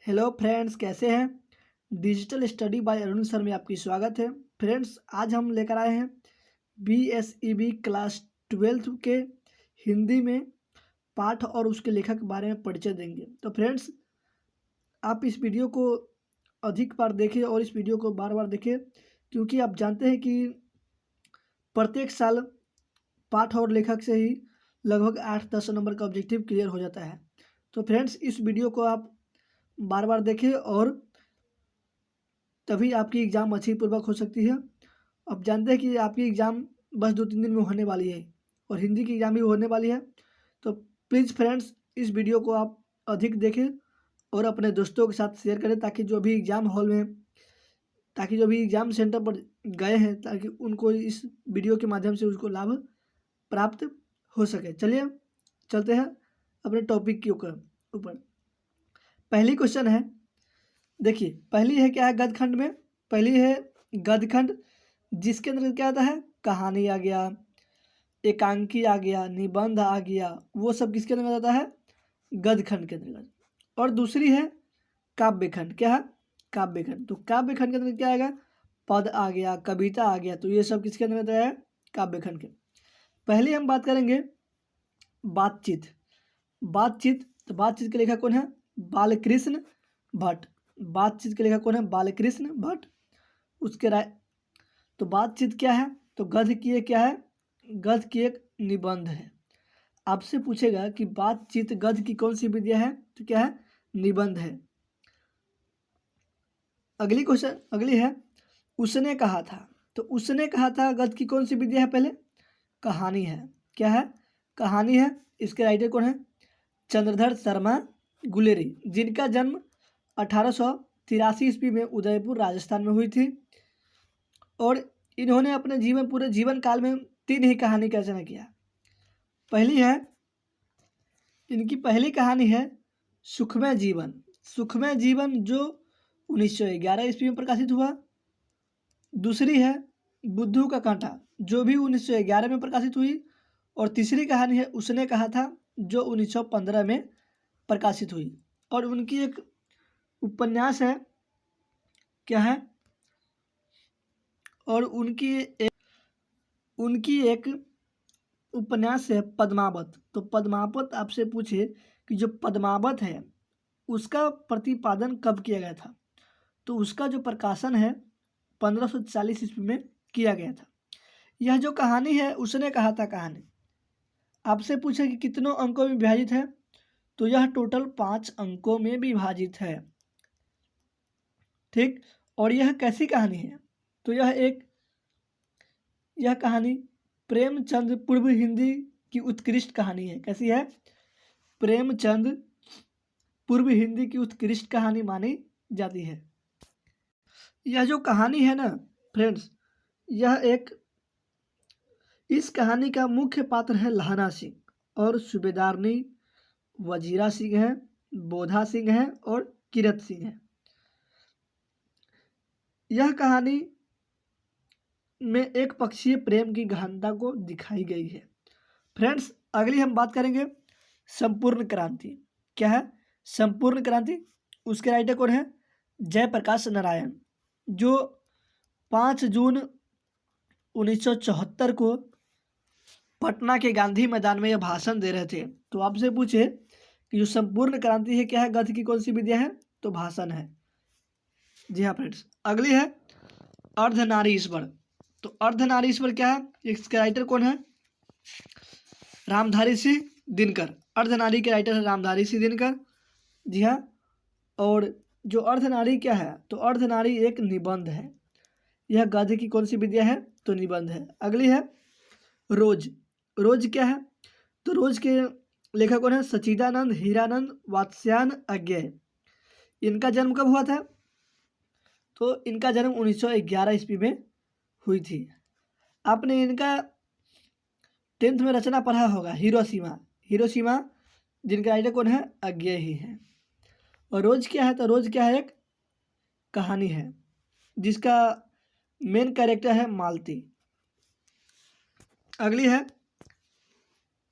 Hello friends, कैसे हैं। Digital study bye Arun sir में आपकी स्वागत है। फ्रेंड्स, आज हम लेकर आए हैं BSEB क्लास 12 के हिंदी में पाठ और उसके लेखक के बारे में परिचय देंगे। तो फ्रेंड्स, आप इस वीडियो को अधिक बार देखें और इस वीडियो को बार बार देखें, क्योंकि आप जानते हैं कि प्रत्येक साल पाठ और लेखक से ही लगभग 8-10 नंबर का ऑब्जेक्टिव क्लियर हो जाता है। तो फ्रेंड्स, इस वीडियो को आप बार बार देखें और तभी आपकी एग्ज़ाम अच्छी पूर्वक हो सकती है। आप जानते हैं कि आपकी एग्ज़ाम बस 2-3 दिन में होने वाली है और हिंदी की एग्ज़ाम भी होने वाली है। तो प्लीज़ फ्रेंड्स, इस वीडियो को आप अधिक देखें और अपने दोस्तों के साथ शेयर करें, ताकि जो भी एग्ज़ाम सेंटर पर गए हैं, ताकि उनको इस वीडियो के माध्यम से उसको लाभ प्राप्त हो सके। चलिए चलते हैं अपने टॉपिक के ऊपर। पहली क्वेश्चन है, देखिए पहली है क्या है गद्यखंड में। पहली है गद्यखंड, जिसके अंदर क्या आता है, कहानी आ गया, एकांकी आ गया, निबंध आ गया, वो सब किसके अंदर आता है, गद्यखंड के अंतर्गत। और दूसरी है काव्यखंड। क्या है, काव्यखंड। तो काव्यखंड के अंदर क्या आएगा, पद आ गया, कविता आ गया। तो ये सब किसके अंदर आता है, काव्यखंड के। पहले हम बात करेंगे बातचीत। तो बातचीत के लेखक कौन है, बालकृष्ण भट्ट। बातचीत के लेखक कौन है, बालकृष्ण भट्ट। उसके राय तो बातचीत क्या है, तो गद्य की एक क्या है, गद्य की एक निबंध है। आपसे पूछेगा कि बातचीत गद्य की कौन सी विद्या है, तो क्या है, निबंध है। अगली है उसने कहा था। तो उसने कहा था गद्य की कौन सी विद्या है, पहले कहानी है। क्या है, कहानी है। इसके राइटर कौन है, चंद्रधर शर्मा गुलेरी, जिनका जन्म 1883 ईस्वी में उदयपुर राजस्थान में हुई थी। और इन्होंने अपने पूरे जीवन काल में 3 ही कहानी का रचना किया। इनकी पहली कहानी है सुखमय जीवन। सुखमय जीवन जो 1911 ईस्वी में प्रकाशित हुआ। दूसरी है बुद्धू का कांटा, जो भी 1911 में प्रकाशित हुई। और तीसरी कहानी है उसने कहा था, जो 1915 में प्रकाशित हुई। और उनकी एक उपन्यास है, क्या है, और उनकी एक उपन्यास है पद्मावत। तो पद्मावत आपसे पूछे कि जो पद्मावत है उसका प्रतिपादन कब किया गया था, तो उसका जो प्रकाशन है 1540 ईस्वी में किया गया था। यह जो कहानी है उसने कहा था कहानी, आपसे पूछे कि कितनों अंकों में विभाजित है, तो यह टोटल 5 अंकों में विभाजित है। ठीक। और यह कैसी कहानी है, तो यह कहानी प्रेमचंद पूर्व हिंदी की उत्कृष्ट कहानी है। कैसी है, प्रेमचंद पूर्व हिंदी की उत्कृष्ट कहानी मानी जाती है। यह जो कहानी है ना फ्रेंड्स, इस कहानी का मुख्य पात्र है लहना सिंह, और सूबेदारनी वजीरा सिंह है, बोधा सिंह है और किरत सिंह है। यह कहानी में एक पक्षीय प्रेम की गहनता को दिखाई गई है। फ्रेंड्स, अगली हम बात करेंगे संपूर्ण क्रांति। क्या है, संपूर्ण क्रांति। उसके राइटर कौन है, जयप्रकाश नारायण, जो 5 जून 1974 को पटना के गांधी मैदान में यह भाषण दे रहे थे। तो आपसे पूछे कि जो संपूर्ण क्रांति है क्या है, गद्य की कौन सी विद्या है, तो भाषण है। जी हाँ फ्रेंड्स, अगली है अर्धनारीश्वर। तो अर्धनारीश्वर क्या है, इसके राइटर कौन है, रामधारी सिंह दिनकर। अर्धनारी के राइटर है रामधारी सिंह दिनकर। जी हाँ। और जो अर्धनारी क्या है, तो अर्धनारी एक निबंध है। यह गद्य की कौन सी विद्या है, तो निबंध है। अगली है रोज। रोज क्या है, तो रोज के लेखक कौन है, सच्चिदानंद हीरानंद वात्स्यायन अज्ञेय। इनका जन्म कब हुआ था, तो इनका जन्म 1911 ईस्वी में हुई थी। आपने इनका 10th में रचना पढ़ा होगा, हिरोशिमा, जिनका राइटर कौन है, अज्ञेय ही है। और रोज क्या है, तो रोज क्या है, एक कहानी है जिसका मेन कैरेक्टर है मालती। अगली है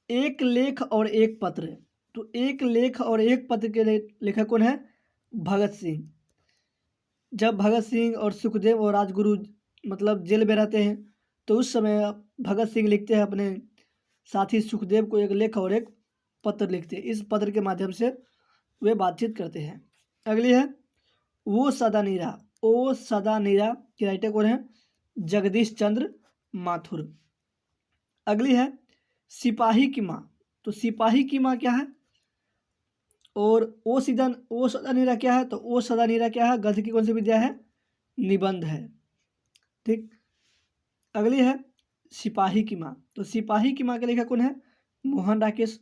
एक लेख और एक पत्र। तो एक लेख और एक पत्र के लेखक कौन है, भगत सिंह। जब भगत सिंह और सुखदेव और राजगुरु मतलब जेल में रहते हैं, तो उस समय भगत सिंह लिखते हैं अपने साथी सुखदेव को एक लेख और एक पत्र लिखते हैं। इस पत्र के माध्यम से वे बातचीत करते हैं। अगली है वो सदा नीरा। ओ सदा नीरा के राइटर कौन है? जगदीश चंद्र माथुर। अगली है सिपाही की माँ। तो सिपाही की माँ क्या है? और ओ सदा नीरा क्या है? तो ओ सदा नीरा क्या है? गद्य की कौन सी विद्या है? निबंध है। ठीक। अगली है सिपाही की माँ। तो सिपाही की माँ का लेखक कौन है? मोहन राकेश।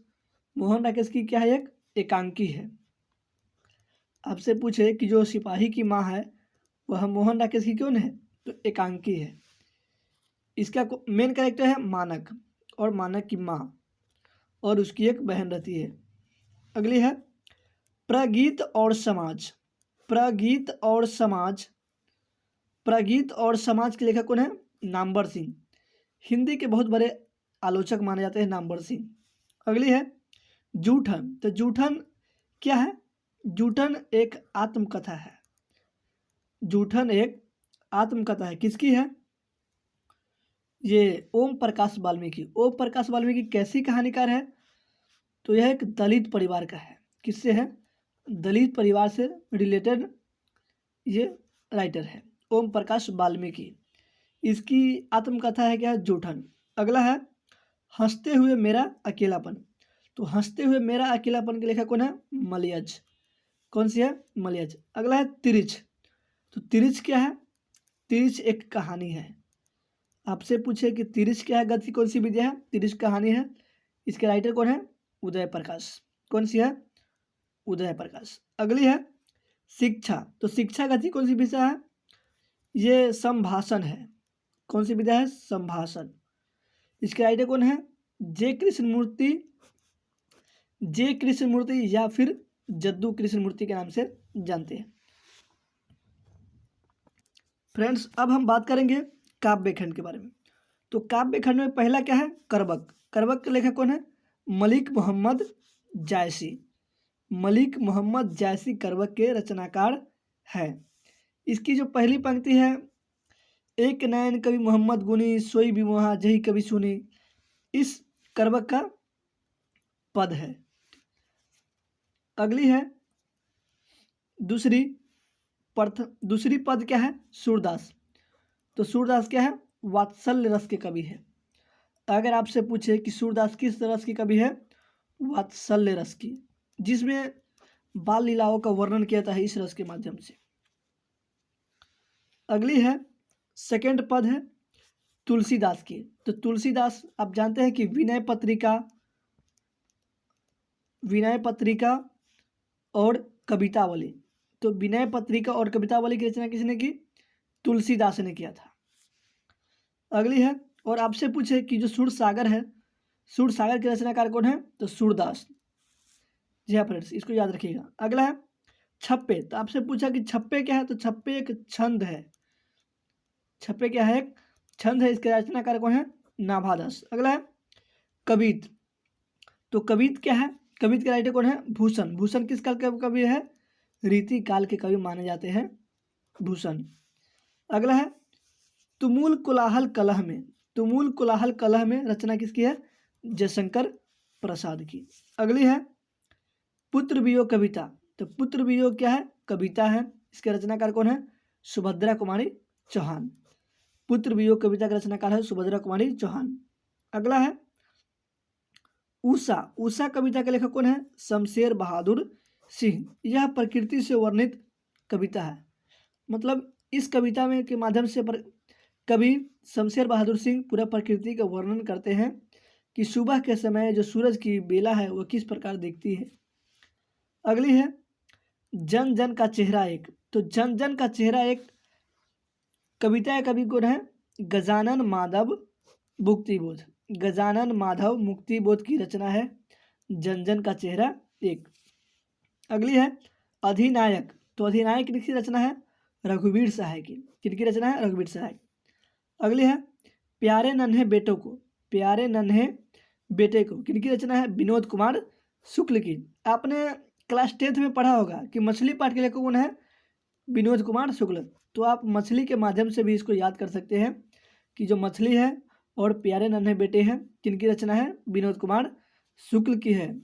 मोहन राकेश की क्या है? एक एकांकी है। आपसे पूछे कि जो सिपाही की माँ है वह मोहन राकेश की कौन है? तो एकांकी है। इसका मेन कैरेक्टर है मानक, और मानक की माँ और उसकी एक बहन रहती है। अगली है प्रगीत और समाज। प्रगीत और समाज। प्रगीत और समाज के लेखक कौन है? नामवर सिंह। हिंदी के बहुत बड़े आलोचक माने जाते हैं नामवर सिंह। अगली है जूठन। तो जूठन क्या है? जूठन एक आत्मकथा है। जूठन एक आत्मकथा है। किसकी है? ये ओम प्रकाश वाल्मीकि। ओम प्रकाश वाल्मीकि कैसी कहानीकार है? तो यह एक दलित परिवार का है। किससे है? दलित परिवार से रिलेटेड ये राइटर है ओम प्रकाश वाल्मीकि। इसकी आत्मकथा है क्या है? जूठन। अगला है हंसते हुए मेरा अकेलापन। तो हंसते हुए मेरा अकेलापन के लेखक कौन है? मलयज। कौन सी है? मलयज। अगला है तिरिच। तो तिरिच क्या है? तिरिच एक कहानी है। आपसे पूछे कि तिरिच क्या है, गद्य की कौन सी विद्या है? तिरिच कहानी है। इसके राइटर कौन है? उदय प्रकाश। कौन सी है? उदय प्रकाश। अगली है शिक्षा। तो शिक्षा गद्य की कौन सी विषय है? ये संभाषण है। कौन सी विधा है? संभाषण। इसके राइटर कौन है? जे कृष्णमूर्ति। जे कृष्णमूर्ति या फिर जद्दू कृष्णमूर्ति के नाम से जानते हैं। फ्रेंड्स, अब हम बात करेंगे काव्य खंड के बारे में। तो काव्य खंड में पहला क्या है? करबक। करबक के लेखक कौन है? मलिक मोहम्मद जायसी। मलिक मोहम्मद जायसी करबक के रचनाकार है। इसकी जो पहली पंक्ति है, एक नयन कवि मोहम्मद गुनी सोई विमोहा जही कवि सुनी, इस करबक का पद है। अगली है दूसरी पद क्या है? सूरदास। तो सूरदास क्या है? वात्सल्य रस के कवि है। अगर आपसे पूछे कि सूरदास किस रस की कवि है? वात्सल्य रस की, जिसमें बाल लीलाओं का वर्णन किया था इस रस के माध्यम से। अगली है सेकंड पद है तुलसीदास की। तो तुलसीदास आप जानते हैं कि विनय पत्रिका और कवितावली। तो विनय पत्रिका और कवितावली की रचना किसने की? तुलसीदास ने किया था। अगली है, और आपसे पूछे कि जो सूर सागर है, सूर सागर के रचनाकार कौन है? तो सूरदास। जी हाँ फ्रेंड्स, इसको याद रखिएगा। अगला है छप्पे। तो आपसे पूछा कि छप्पे क्या है? तो छप्पे एक छंद है। छप्पे क्या है? एक छंद है। इसके रचनाकार कौन है? नाभादास। अगला है कवित। तो कवित क्या है? कवित के राइटर कौन है? भूषण। भूषण किस काल के कवि है? रीति काल के कवि माने जाते हैं भूषण। अगला है तुमुल कोलाहल कलह में। तुमुल कोलाहल कलह में रचना किसकी है? जयशंकर प्रसाद की। अगली है पुत्र वियोग कविता। तो पुत्र वियोग क्या है? कविता है। इसके रचनाकार कौन है? सुभद्रा कुमारी चौहान। पुत्र वियोग कविता का रचनाकार है सुभद्रा कुमारी चौहान। अगला है उषा। उषा कविता के लेखक कौन है? शमशेर बहादुर सिंह। यह प्रकृति से वर्णित कविता है। मतलब इस कविता में के माध्यम से कवि शमशेर बहादुर सिंह पूरा प्रकृति का वर्णन करते हैं कि सुबह के समय जो सूरज की बेला है वह किस प्रकार दिखती है। अगली है जन जन का चेहरा एक। तो जन जन का चेहरा एक कविता है। कवि कौन है? गजानन माधव मुक्तिबोध। गजानन माधव मुक्तिबोध की रचना है जन जन का चेहरा एक। अगली है अधिनायक। तो अधिनायक किसकी रचना है? रघुवीर सहाय की। किसकी रचना है? रघुवीर सहाय। अगली है प्यारे नन्हे बेटों को। प्यारे नन्हे बेटे को किसकी रचना है? विनोद कुमार शुक्ल की। आपने क्लास 10th में पढ़ा होगा कि मछली पाठ के लेखक कौन है? विनोद कुमार शुक्ल। तो आप मछली के माध्यम से भी इसको याद कर सकते हैं कि जो मछली है और प्यारे नन्हे बेटे हैं, किनकी रचना है? विनोद कुमार शुक्ल की है।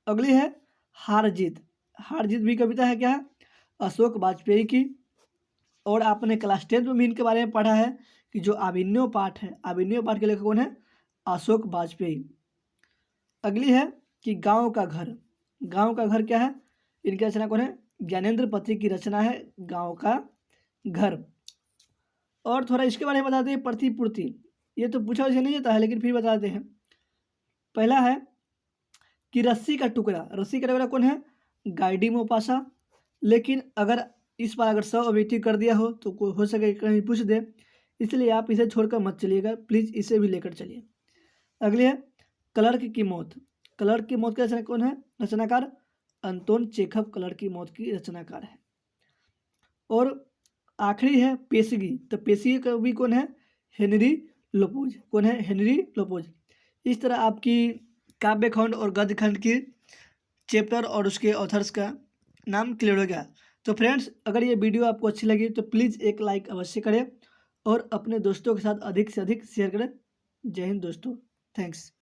अगली है हार जीत। हार जीत भी कविता है, क्या है? अशोक वाजपेयी की। और आपने क्लास 10th में भी इनके बारे में पढ़ा है कि जो अभिनव पाठ है, अभिनव पाठ के लेखक कौन है? अशोक वाजपेयी। अगली है कि गांव का घर। गांव का घर क्या है? इनकी रचना कौन है? ज्ञानेंद्र पति की रचना है गांव का घर। और थोड़ा इसके बारे में बताते हैं, प्रतिपूर्ति। ये तो पूछा वैसे नहीं जाता है, लेकिन फिर बताते हैं। पहला है कि रस्सी का टुकड़ा। रस्सी का टुकड़ा कौन है? गाइडी मोपासा। लेकिन अगर इस बार अगर 100 ऑब्जेक्टिव कर दिया हो तो हो सके कहीं पूछ दे, इसलिए आप इसे छोड़कर मत चलिएगा, प्लीज़ इसे भी लेकर चलिए। अगली है क्लर्क की मौत। क्लर्क की मौत का रचना कौन है? रचनाकार अंतोन चेखव क्लर्क की मौत की रचनाकार है। और आखिरी है पेशगी। तो पेशगी का भी कौन है? हेनरी लोपोज। कौन है? हेनरी लोपोज। इस तरह आपकी काव्य खंड और गद्य खंड की चैप्टर और उसके ऑथर्स का नाम क्लियर हो गया। तो फ्रेंड्स, अगर ये वीडियो आपको अच्छी लगी तो प्लीज़ एक लाइक अवश्य करें और अपने दोस्तों के साथ अधिक से अधिक शेयर करें। जय हिंद दोस्तों, थैंक्स।